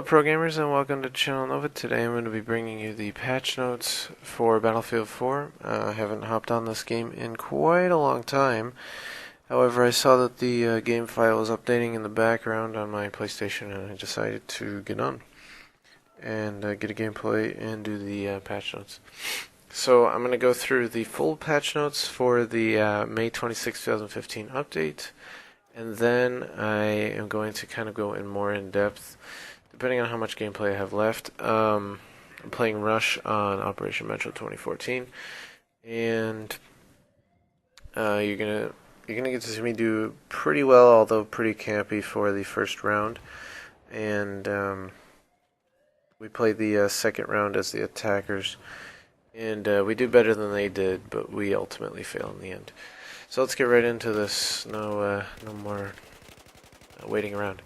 Hello programmers and welcome to Channel Nova. Today I'm going to be bringing you the patch notes for Battlefield 4. I haven't hopped on this game in quite a long time. However, I saw that the game file was updating in the background on my PlayStation and I decided to get on and get a gameplay and do the patch notes. So I'm going to go through the full patch notes for the May 26, 2015 update, and then I am going to kind of go in more in depth depending on how much gameplay I have left. I'm playing Rush on Operation Metro 2014, and you're gonna get to see me do pretty well, although pretty campy for the first round. And we played the second round as the attackers, and we do better than they did, but we ultimately fail in the end. So let's get right into this. No more waiting around.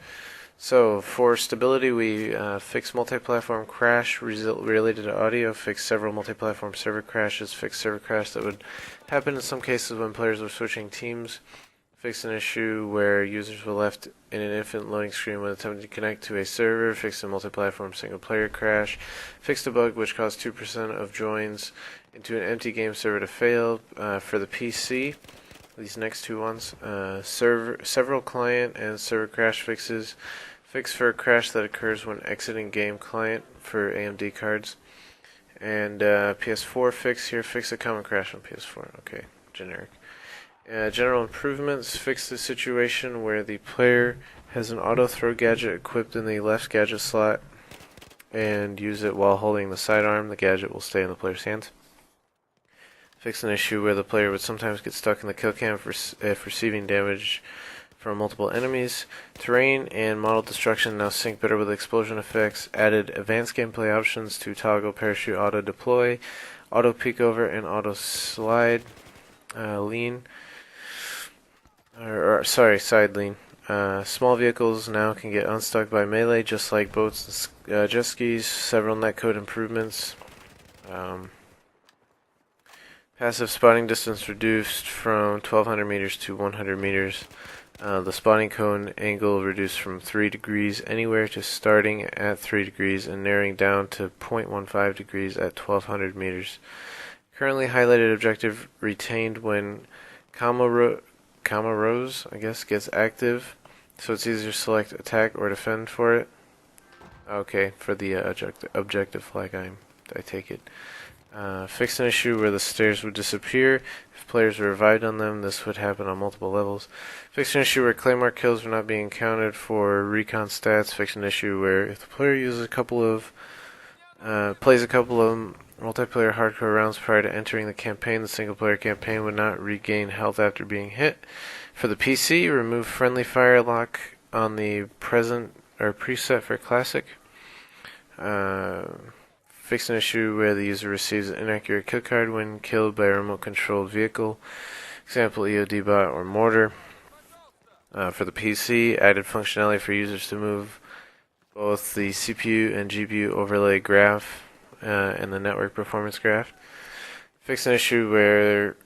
So for stability, we fix multi-platform crash related to audio, fix several multi-platform server crashes, fix server crash that would happen in some cases when players were switching teams, fix an issue where users were left in an infinite loading screen when attempting to connect to a server, fix a multi-platform single-player crash, fixed a bug which caused 2% of joins into an empty game server to fail. For the PC, these next two ones, several client and server crash fixes. Fix for a crash that occurs when exiting game client for AMD cards. And PS4 fix here, fix a common crash on PS4. Okay, generic. General improvements, fix the situation where the player has an auto throw gadget equipped in the left gadget slot and use it while holding the sidearm. The gadget will stay in the player's hands. Fix an issue where the player would sometimes get stuck in the kill cam if receiving damage from multiple enemies. Terrain and model destruction now sync better with explosion effects. Added advanced gameplay options to toggle parachute auto deploy, auto peek over, and auto slide lean. Side lean. Small vehicles now can get unstuck by melee, just like boats and jet skis. Several netcode improvements. Passive spotting distance reduced from 1200 meters to 100 meters. The spotting cone angle reduced from 3 degrees anywhere to starting at 3 degrees and narrowing down to 0.15 degrees at 1200 meters. Currently highlighted objective retained when comma rows, gets active, so it's easier to select attack or defend for it. Okay, for the objective flag, I take it. Fix an issue where the stairs would disappear. If players were revived on them, this would happen on multiple levels. Fix an issue where claymore kills were not being counted for recon stats. Fix an issue where if the player uses plays a couple of multiplayer hardcore rounds prior to entering the campaign, the single player campaign would not regain health after being hit. For the PC, remove friendly fire lock on the preset for classic. Fix an issue where the user receives an inaccurate kill card when killed by a remote-controlled vehicle, example EOD bot or mortar. For the PC, added functionality for users to move both the CPU and GPU overlay graph and the network performance graph. Fix an issue where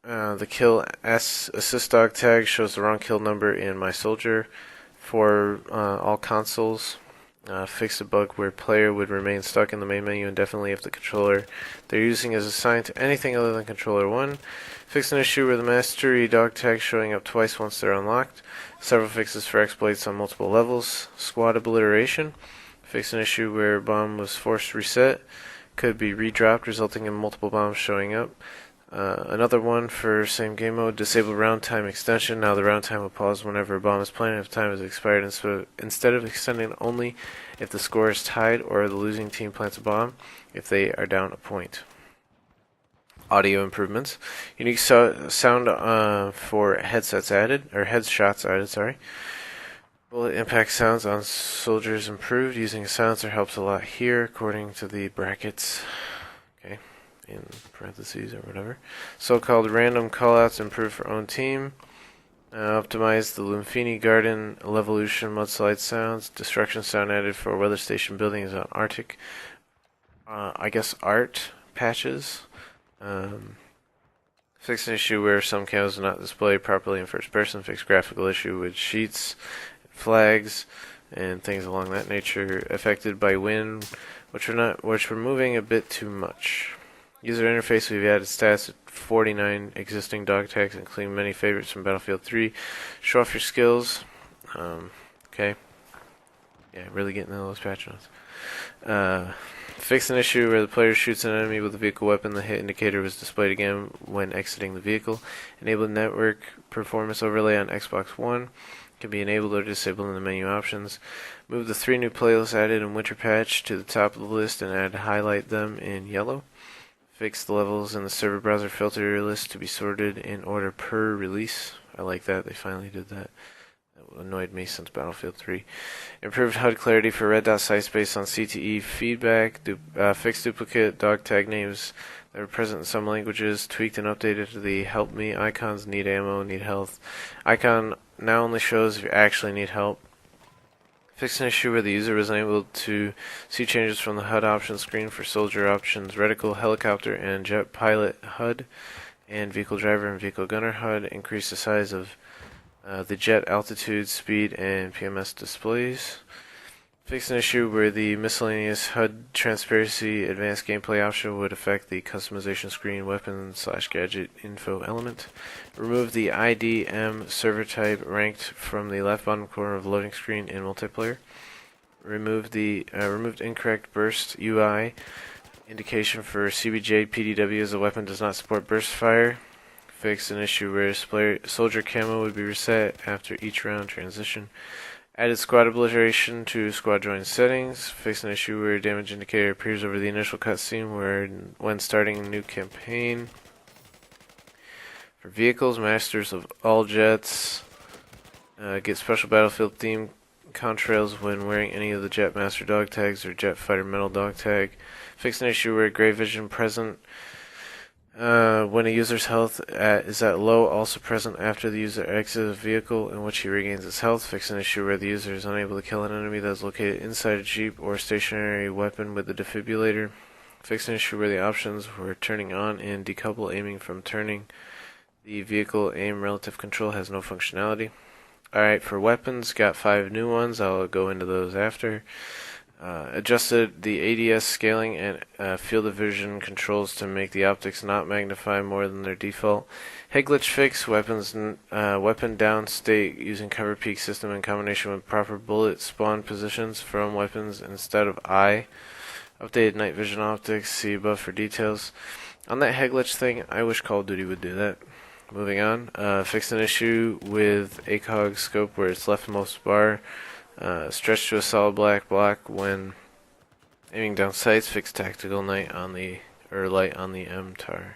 the kill assist dog tag shows the wrong kill number in My Soldier for all consoles. Fix a bug where player would remain stuck in the main menu indefinitely if the controller they're using is assigned to anything other than controller 1. Fix an issue where the mastery dog tag showing up twice once they're unlocked. Several fixes for exploits on multiple levels. Squad obliteration. Fix an issue where bomb was forced reset. Could be redropped, resulting in multiple bombs showing up. Another one for same game mode, disable round time extension. Now the round time will pause whenever a bomb is planted if time is expired, instead of extending only if the score is tied or the losing team plants a bomb if they are down a point. Audio improvements. Unique sound for headshots added. Bullet impact sounds on soldiers improved. Using a silencer helps a lot here, according to the brackets. Okay. In parentheses or whatever. So-called random callouts improved for own team. Optimized the Lumphini Garden Levolution mudslide sounds. Destruction sound added for weather station buildings on Arctic. Art patches. Fix an issue where some camos do not display properly in first person. Fix graphical issue with sheets, flags. and things along that nature affected by wind, which were moving a bit too much. User interface, we've added stats at 49 existing dog tags, including many favorites from Battlefield 3. Show off your skills. Okay. Yeah, really getting into those patch notes. Fix an issue where the player shoots an enemy with a vehicle weapon. The hit indicator was displayed again when exiting the vehicle. Enable network performance overlay on Xbox One. Can be enabled or disabled in the menu options. Move the 3 new playlists added in Winter Patch to the top of the list and highlight them in yellow. Fix the levels in the server browser filter list to be sorted in order per release. I like that. They finally did that. That annoyed me since Battlefield 3. Improved HUD clarity for red dot sites based on CTE feedback. Fixed duplicate dog tag names that were present in some languages. Tweaked and updated the help me icons. Need ammo, need health. Icon now only shows if you actually need help. Fix an issue where the user was unable to see changes from the HUD options screen for soldier options, reticle, helicopter, and jet pilot HUD, and vehicle driver and vehicle gunner HUD. Increase the size of the jet altitude, speed, and PMS displays. Fix an issue where the miscellaneous HUD transparency advanced gameplay option would affect the customization screen weapon/gadget info element. Remove the IDM server type ranked from the left bottom corner of the loading screen in multiplayer. Removed incorrect burst UI indication for CBJ PDW as the weapon does not support burst fire. Fix an issue where soldier camo would be reset after each round transition. Added squad obliteration to squad join settings. Fix an issue where damage indicator appears over the initial cutscene when starting a new campaign. For vehicles, masters of all jets get special battlefield theme contrails when wearing any of the jet master dog tags or jet fighter metal dog tag. Fix an issue where gray vision present when a user's health is at low, also present after the user exits a vehicle in which he regains his health. Fix an issue where the user is unable to kill an enemy that is located inside a jeep or stationary weapon with the defibrillator. Fix an issue where the options were turning on and decouple aiming from turning. The vehicle aim relative control has no functionality. Alright, for weapons, got 5 new ones. I'll go into those after. Adjusted the ADS scaling and field of vision controls to make the optics not magnify more than their default. Head glitch fix, weapon down state using cover peak system in combination with proper bullet spawn positions from weapons instead of eye. Updated night vision optics, see above for details. On that head glitch thing, I wish Call of Duty would do that. Moving on, fixed an issue with ACOG scope where its leftmost bar stretched to a solid black block when aiming down sights. Fixed tactical light on the MTAR.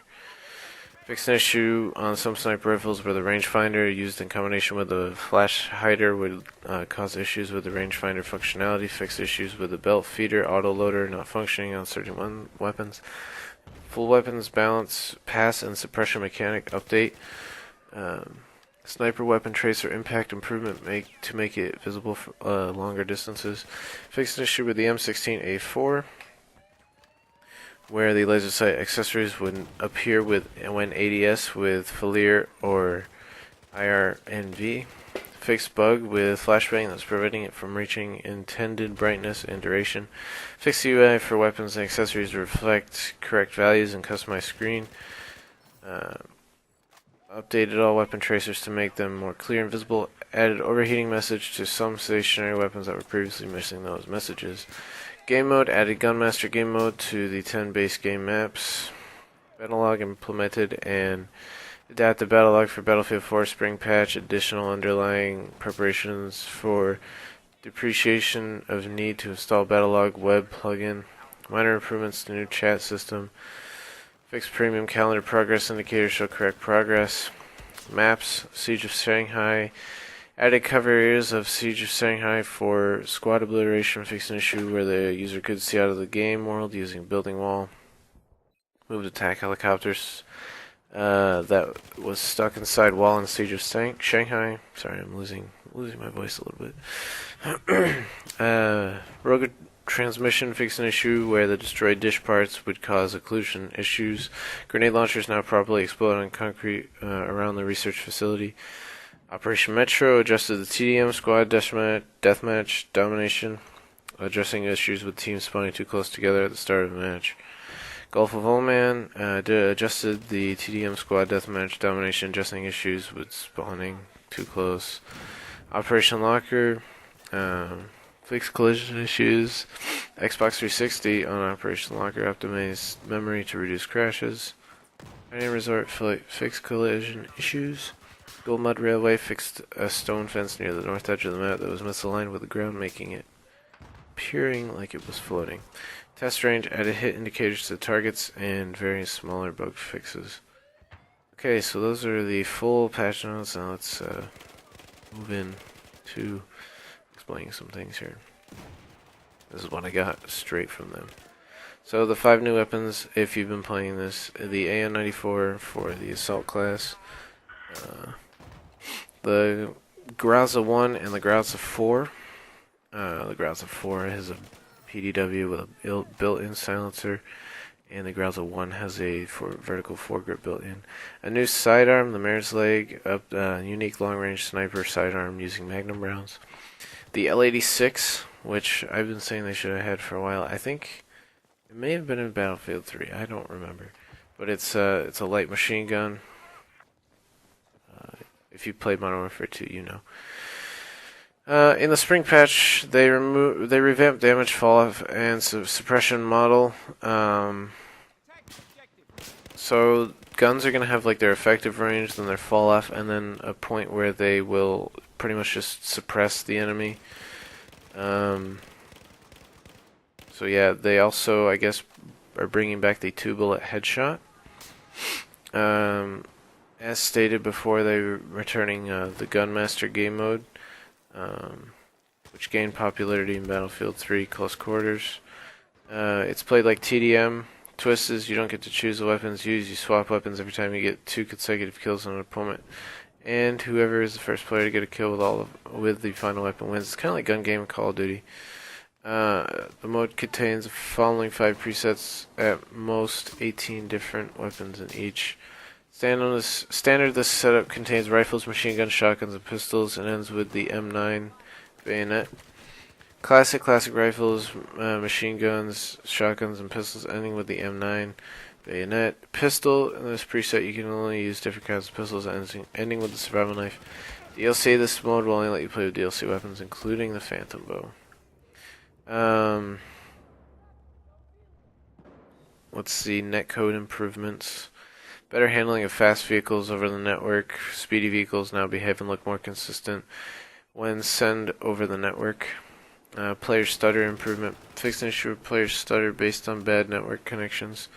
Fixed an issue on some sniper rifles where the rangefinder used in combination with the flash hider would cause issues with the rangefinder functionality. Fixed issues with the belt feeder autoloader not functioning on certain weapons. Full weapons balance, pass, and suppression mechanic update. Sniper weapon tracer impact improvement to make it visible for longer distances. Fixed an issue with the M16A4 where the laser sight accessories would appear when ADS with FLIR or IRNV. Fixed bug with flashbang that's preventing it from reaching intended brightness and duration. Fixed UI for weapons and accessories to reflect correct values and customized screen. Updated all weapon tracers to make them more clear and visible. Added overheating message to some stationary weapons that were previously missing those messages. Game mode, added Gunmaster game mode to the 10 base game maps. Battlelog implemented and adapted Battlelog for Battlefield 4 Spring Patch. Additional underlying preparations for depreciation of need to install Battlelog web plugin. Minor improvements to new chat system. Fixed premium calendar progress indicators show correct progress. Maps, Siege of Shanghai. Added cover areas of Siege of Shanghai for squad obliteration. Fixed an issue where the user could see out of the game world using building wall. Moved attack helicopters that was stuck inside wall in Siege of Shanghai. Sorry, I'm losing my voice a little bit. Rogue transmission, fixed an issue where the destroyed dish parts would cause occlusion issues. Grenade launchers now properly explode on concrete around the research facility. Operation Metro adjusted the TDM squad deathmatch domination, addressing issues with teams spawning too close together at the start of the match. Gulf of Oman adjusted the TDM squad deathmatch domination, addressing issues with spawning too close. Operation Locker fixed collision issues. Xbox 360 on Operation Locker optimized memory to reduce crashes. Pioneer Resort fixed collision issues. Gold Mud Railway fixed a stone fence near the north edge of the map that was misaligned with the ground, making it appearing like it was floating. Test range added hit indicators to targets and various smaller bug fixes. Okay, so those are the full patch notes. Now let's move in to explaining some things here. This is what I got straight from them. So the 5 new weapons, if you've been playing this, the AN-94 for the assault class, the Grauza 1 and the Grauza 4. The Grauza 4 has a PDW with a built-in silencer, and the Grauza 1 has a vertical foregrip built-in. A new sidearm, the Mare's Leg, unique long-range sniper sidearm using Magnum rounds. The L86, which I've been saying they should have had for a while. I think it may have been in Battlefield 3. I don't remember, but it's a light machine gun. If you played Modern Warfare 2, you know. In the spring patch, they revamped damage falloff and suppression model. So guns are gonna have like their effective range, then their falloff, and then a point where they will pretty much just suppress the enemy. So yeah, they also, I guess, are bringing back the 2-bullet headshot. As stated before, they're returning the Gunmaster game mode, which gained popularity in Battlefield 3 Close Quarters. It's played like TDM. Twist is you don't get to choose the weapons used. You swap weapons every time you get 2 consecutive kills on an opponent. And whoever is the first player to get a kill with the final weapon wins. It's kind of like gun game in Call of Duty. The mode contains the following 5 presets, at most 18 different weapons in each. Standard, this setup contains rifles, machine guns, shotguns, and pistols, and ends with the M9 bayonet. Classic rifles, machine guns, shotguns, and pistols, ending with the M9 bayonet. Pistol, in this preset you can only use different kinds of pistols, ending with the survival knife. DLC, this mode will only let you play with DLC weapons, including the Phantom Bow. Let's see, netcode improvements. Better handling of fast vehicles over the network. Speedy vehicles now behave and look more consistent when sent over the network. Player stutter improvement. Fixed an issue with player stutter based on bad network connections.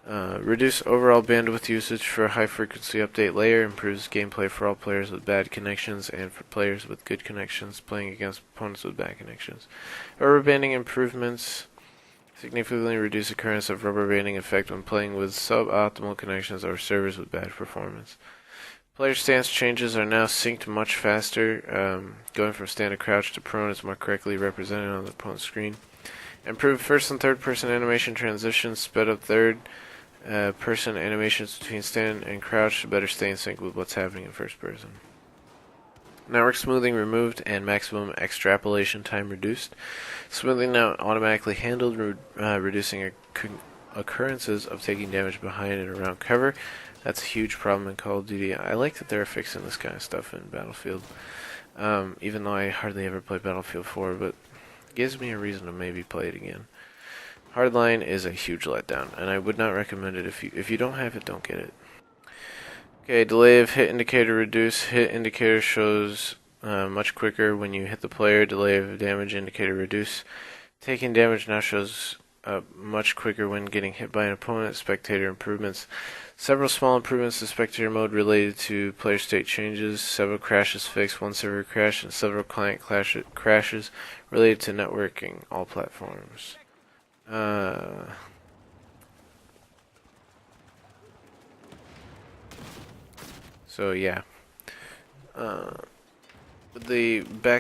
Reduce overall bandwidth usage for a high frequency update layer. Improves gameplay for all players with bad connections and for players with good connections playing against opponents with bad connections. Rubber banding improvements. Significantly reduce occurrence of rubber banding effect when playing with suboptimal connections or servers with bad performance. Player stance changes are now synced much faster. Going from standard crouch to prone is more correctly represented on the opponent's screen. Improved first and third person animation transitions, sped up third person animations between stand and crouch to better stay in sync with what's happening in first person. Network smoothing removed and maximum extrapolation time reduced. Smoothing now automatically handled, reducing occurrences of taking damage behind and around cover. That's a huge problem in Call of Duty. I like that they're fixing this kind of stuff in Battlefield. Even though I hardly ever play Battlefield 4, but it gives me a reason to maybe play it again. Hardline is a huge letdown, and I would not recommend it. If you don't have it, don't get it. Okay, delay of hit indicator reduce. Hit indicator shows much quicker when you hit the player. Delay of damage indicator reduce. Taking damage now shows much quicker when getting hit by an opponent. Spectator improvements. Several small improvements to spectator mode related to player state changes. Several crashes fixed. One server crash and several client crashes related to networking. All platforms. So yeah, back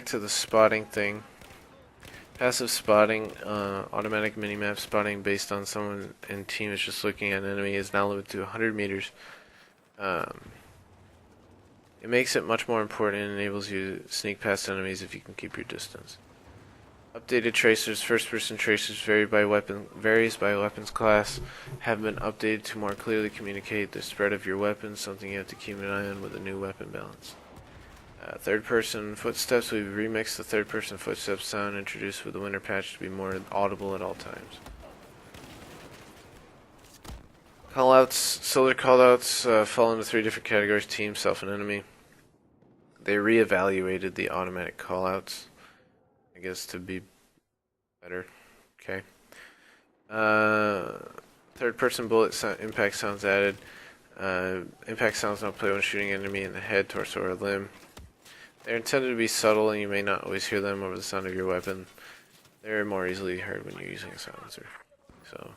to the spotting thing. Passive spotting, automatic minimap spotting based on someone and team is just looking at an enemy is now limited to 100 meters. It makes it much more important and enables you to sneak past enemies if you can keep your distance. Updated tracers, first-person tracers varies by weapons class, have been updated to more clearly communicate the spread of your weapons, something you have to keep an eye on with a new weapon balance. Third-person footsteps, we've remixed the third-person footsteps sound introduced with the winter patch to be more audible at all times. Callouts, solar callouts fall into 3 different categories: team, self, and enemy. They reevaluated the automatic callouts, I guess, to be better. Okay. Third person bullet impact sounds added. Impact sounds now play when shooting an enemy in the head, torso, or limb. They're intended to be subtle and you may not always hear them over the sound of your weapon. They're more easily heard when you're using a silencer. So,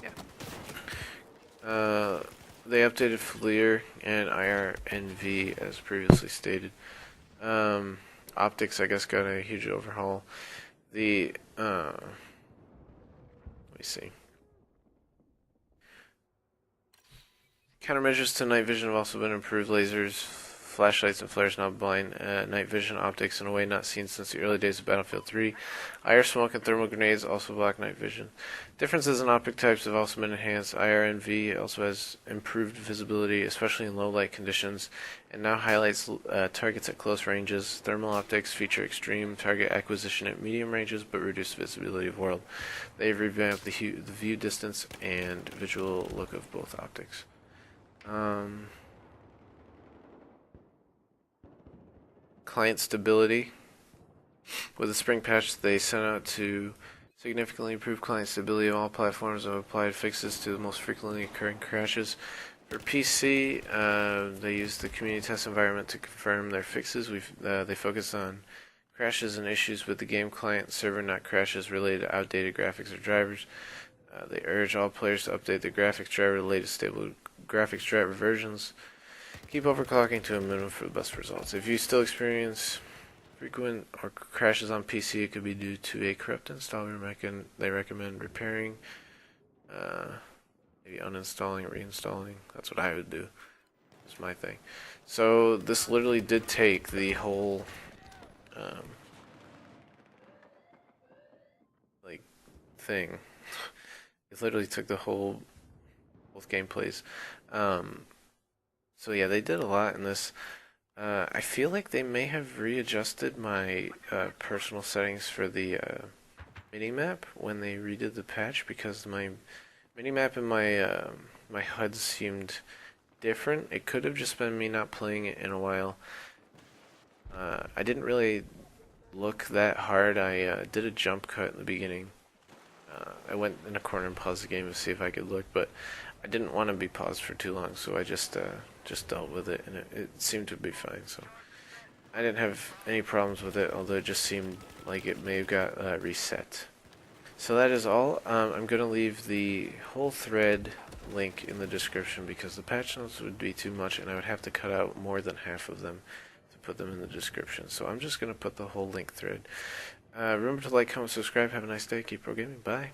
yeah. They updated FLIR and IRNV as previously stated. Optics, I guess, got a huge overhaul. Let me see. Countermeasures to night vision have also been improved. Lasers, flashlights, and flares now blind night vision optics in a way not seen since the early days of Battlefield 3. IR smoke and thermal grenades also block night vision. Differences in optic types have also been enhanced. IRNV also has improved visibility, especially in low light conditions, and now highlights targets at close ranges. Thermal optics feature extreme target acquisition at medium ranges, but reduce visibility of world. They've revamped the view distance and visual look of both optics. Client stability. With the spring patch, they set out to significantly improve client stability of all platforms and have applied fixes to the most frequently occurring crashes. For PC, they used the community test environment to confirm their fixes. They focus on crashes and issues with the game client server, not crashes related to outdated graphics or drivers. They urge all players to update their graphics driver to the latest stable graphics driver versions. Keep overclocking to a minimum for the best results. If you still experience frequent or crashes on PC, it could be due to a corrupt install. They recommend repairing, maybe uninstalling or reinstalling. That's what I would do. That's my thing. So this literally did take the whole thing. It literally took the whole both gameplays. So yeah, they did a lot in this. I feel like they may have readjusted my personal settings for the minimap when they redid the patch, because my minimap and my HUD seemed different. It could have just been me not playing it in a while. I didn't really look that hard. I did a jump cut in the beginning. I went in a corner and paused the game to see if I could look, but I didn't want to be paused for too long, so I just dealt with it, and it seemed to be fine. So I didn't have any problems with it, although it just seemed like it may have got reset. So that is all. I'm going to leave the whole thread link in the description because the patch notes would be too much, and I would have to cut out more than half of them to put them in the description. So I'm just going to put the whole link thread. Remember to like, comment, subscribe. Have a nice day. Keep pro gaming. Bye.